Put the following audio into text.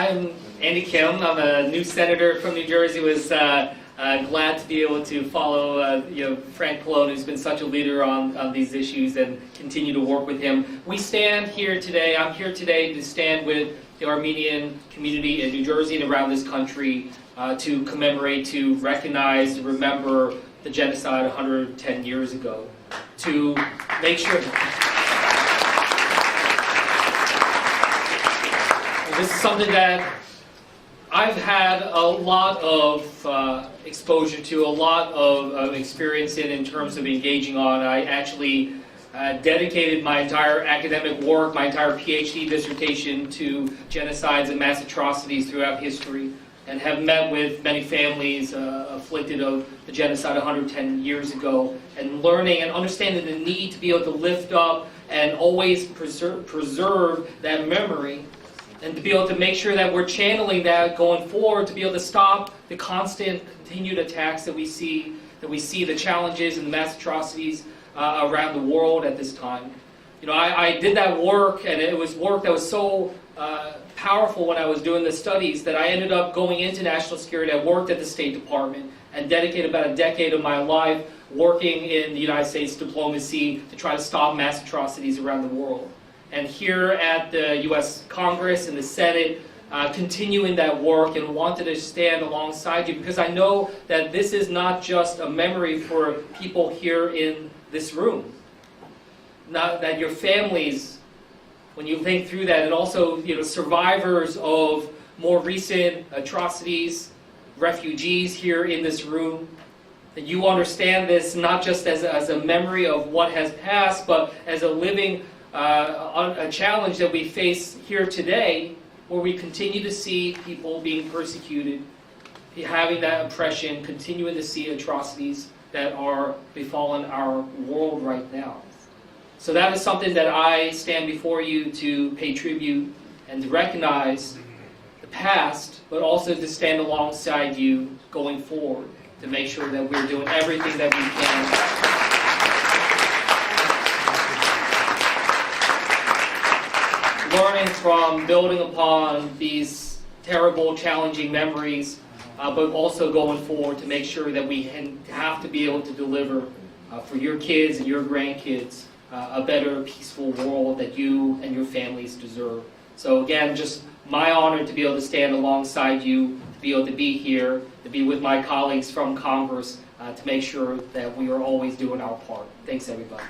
I'm Andy Kim. I'm a new senator from New Jersey. Was glad to be able to follow Frank Pallone, who's been such a leader on these issues, and continue to work with him. We stand here today. I'm here today to stand with the Armenian community in New Jersey and around this country to commemorate, to recognize, to remember the genocide 110 years ago, to make sure. This is something that I've had a lot of exposure to, a lot of experience in terms of engaging on. I actually dedicated my entire academic work, my entire PhD dissertation to genocides and mass atrocities throughout history, and have met with many families afflicted of the genocide 110 years ago, and learning and understanding the need to be able to lift up and always preserve that memory, and to be able to make sure that we're channeling that going forward, to be able to stop the constant, continued attacks that we see, the challenges and the mass atrocities around the world at this time. You know, I did that work, and it was work that was so powerful when I was doing the studies that I ended up going into national security. I worked at the State Department and dedicated about a decade of my life working in the United States diplomacy to try to stop mass atrocities around the world. And here at the U.S. Congress and the Senate, continuing that work, and wanted to stand alongside you, because I know that this is not just a memory for people here in this room. Not that your families, when you think through that, and also survivors of more recent atrocities, refugees here in this room, that you understand this not just as a memory of what has passed, but as a living a challenge that we face here today, where we continue to see people being persecuted, having that oppression, continuing to see atrocities that are befalling our world right now. So that is something that I stand before you to pay tribute and to recognize the past, but also to stand alongside you going forward, to make sure that we're doing everything that we can learning from, building upon these terrible, challenging memories, but also going forward to make sure that we have to be able to deliver for your kids and your grandkids a better, peaceful world that you and your families deserve. So again, just my honor to be able to stand alongside you, to be able to be here, to be with my colleagues from Congress, to make sure that we are always doing our part. Thanks, everybody.